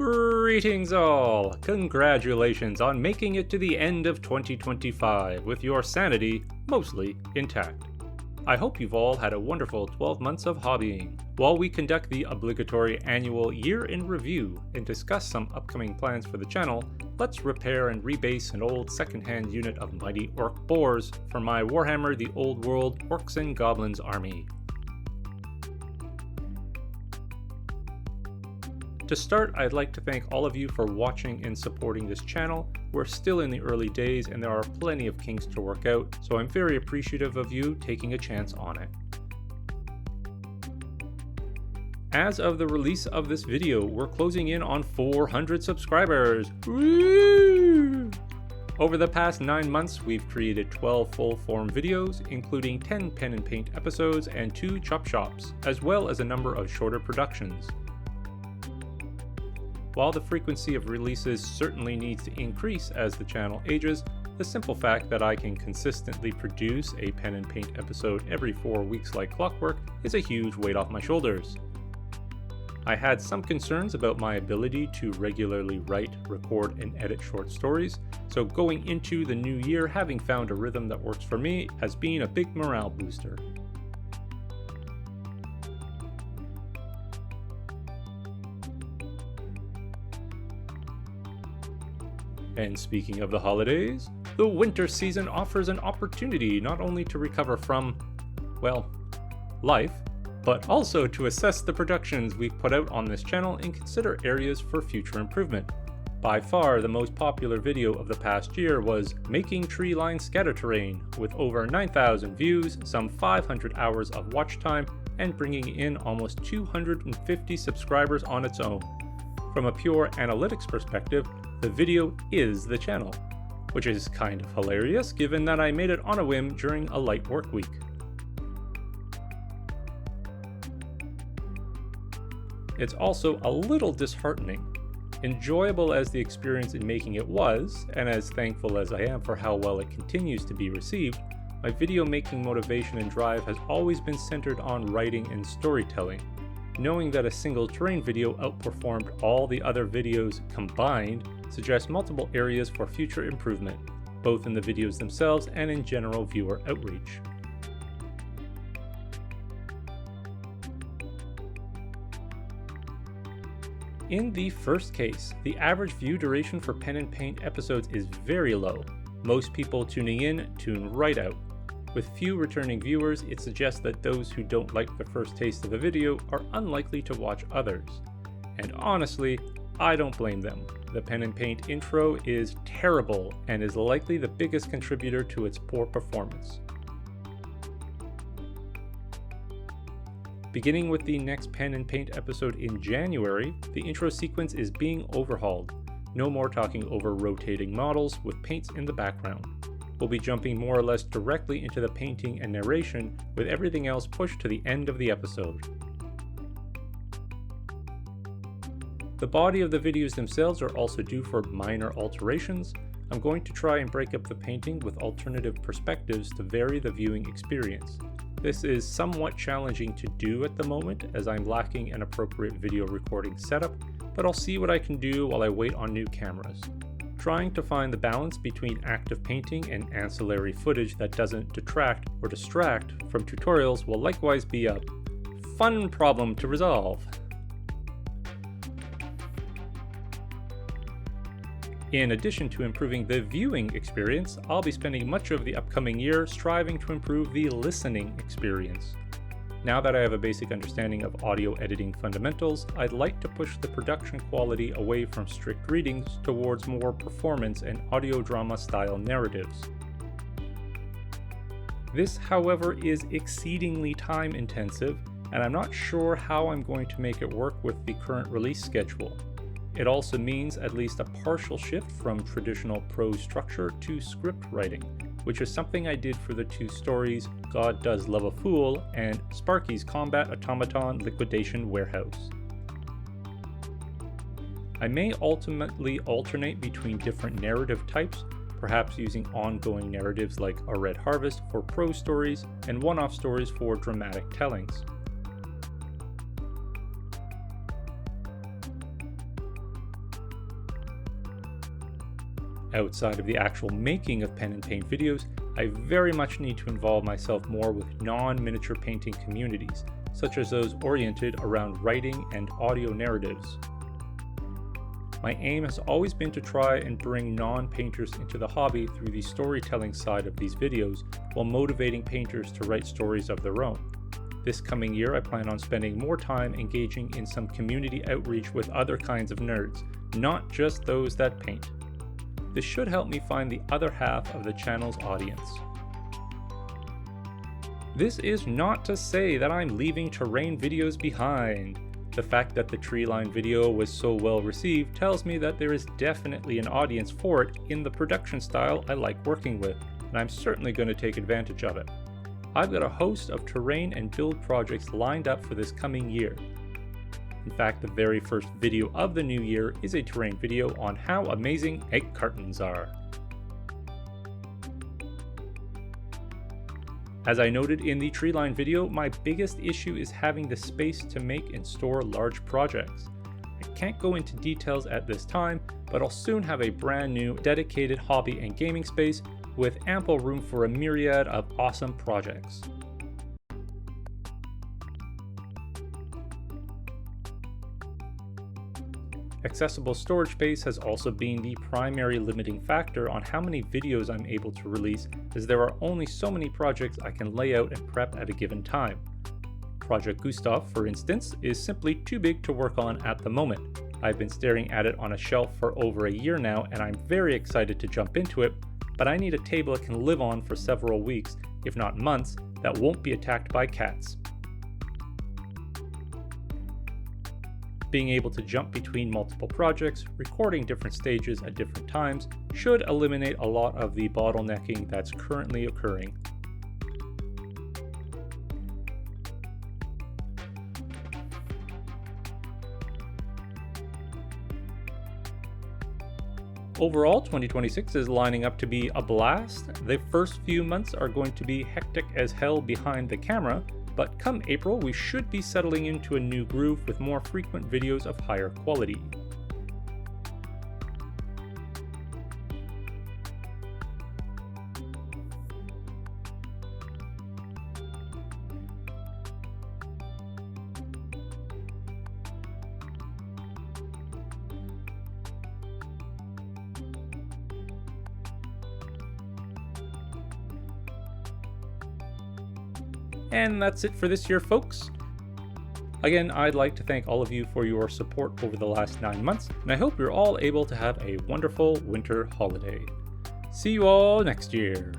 Greetings all! Congratulations on making it to the end of 2025 with your sanity mostly intact. I hope you've all had a wonderful 12 months of hobbying. While we conduct the obligatory annual year in review and discuss some upcoming plans for the channel, let's repair and rebase an old second-hand unit of mighty orc boars for my Warhammer the Old World Orcs and Goblins army. To start, I'd like to thank all of you for watching and supporting this channel. We're still in the early days and there are plenty of kinks to work out, so I'm very appreciative of you taking a chance on it. As of the release of this video, we're closing in on 400 subscribers! Woo! Over the past 9 months, we've created 12 full-form videos, including 10 pen and paint episodes and 2 chop shops, as well as a number of shorter productions. While the frequency of releases certainly needs to increase as the channel ages, the simple fact that I can consistently produce a pen and paint episode every 4 weeks like clockwork is a huge weight off my shoulders. I had some concerns about my ability to regularly write, record, and edit short stories, so going into the new year having found a rhythm that works for me has been a big morale booster. And speaking of the holidays, the winter season offers an opportunity not only to recover from, well, life, but also to assess the productions we've put out on this channel and consider areas for future improvement. By far the most popular video of the past year was Making Tree Line Scatter Terrain, with over 9,000 views, some 500 hours of watch time, and bringing in almost 250 subscribers on its own. From a pure analytics perspective, the video is the channel, which is kind of hilarious given that I made it on a whim during a light work week. It's also a little disheartening. Enjoyable as the experience in making it was, and as thankful as I am for how well it continues to be received, my video making motivation and drive has always been centered on writing and storytelling. Knowing that a single terrain video outperformed all the other videos combined suggests multiple areas for future improvement, both in the videos themselves and in general viewer outreach. In the first case, the average view duration for pen and paint episodes is very low. Most people tuning in tune right out. With few returning viewers, it suggests that those who don't like the first taste of a video are unlikely to watch others. And honestly, I don't blame them. The pen and paint intro is terrible and is likely the biggest contributor to its poor performance. Beginning with the next pen and paint episode in January, the intro sequence is being overhauled. No more talking over rotating models with paints in the background. We'll be jumping more or less directly into the painting and narration, with everything else pushed to the end of the episode. The body of the videos themselves are also due for minor alterations. I'm going to try and break up the painting with alternative perspectives to vary the viewing experience. This is somewhat challenging to do at the moment as I'm lacking an appropriate video recording setup, but I'll see what I can do while I wait on new cameras. Trying to find the balance between active painting and ancillary footage that doesn't detract or distract from tutorials will likewise be a fun problem to resolve. In addition to improving the viewing experience, I'll be spending much of the upcoming year striving to improve the listening experience. Now that I have a basic understanding of audio editing fundamentals, I'd like to push the production quality away from strict readings towards more performance and audio drama style narratives. This, however, is exceedingly time intensive, and I'm not sure how I'm going to make it work with the current release schedule. It also means at least a partial shift from traditional prose structure to script writing, which is something I did for the 2 stories God Does Love a Fool and Sparky's Combat Automaton Liquidation Warehouse. I may ultimately alternate between different narrative types, perhaps using ongoing narratives like A Red Harvest for prose stories and one-off stories for dramatic tellings. Outside of the actual making of pen and paint videos, I very much need to involve myself more with non-miniature painting communities, such as those oriented around writing and audio narratives. My aim has always been to try and bring non-painters into the hobby through the storytelling side of these videos, while motivating painters to write stories of their own. This coming year, I plan on spending more time engaging in some community outreach with other kinds of nerds, not just those that paint. This should help me find the other half of the channel's audience. This is not to say that I'm leaving terrain videos behind. The fact that the tree line video was so well received tells me that there is definitely an audience for it in the production style I like working with, and I'm certainly going to take advantage of it. I've got a host of terrain and build projects lined up for this coming year. In fact, the very first video of the new year is a terrain video on how amazing egg cartons are. As I noted in the treeline video, my biggest issue is having the space to make and store large projects. I can't go into details at this time, but I'll soon have a brand new dedicated hobby and gaming space with ample room for a myriad of awesome projects. Accessible storage space has also been the primary limiting factor on how many videos I'm able to release, as there are only so many projects I can lay out and prep at a given time. Project Gustav, for instance, is simply too big to work on at the moment. I've been staring at it on a shelf for over a year now, and I'm very excited to jump into it, but I need a table it can live on for several weeks, if not months, that won't be attacked by cats. Being able to jump between multiple projects, recording different stages at different times, should eliminate a lot of the bottlenecking that's currently occurring. Overall, 2026 is lining up to be a blast. The first few months are going to be hectic as hell behind the camera, but come April, we should be settling into a new groove with more frequent videos of higher quality. And that's it for this year, folks. Again, I'd like to thank all of you for your support over the last 9 months, and I hope you're all able to have a wonderful winter holiday. See you all next year.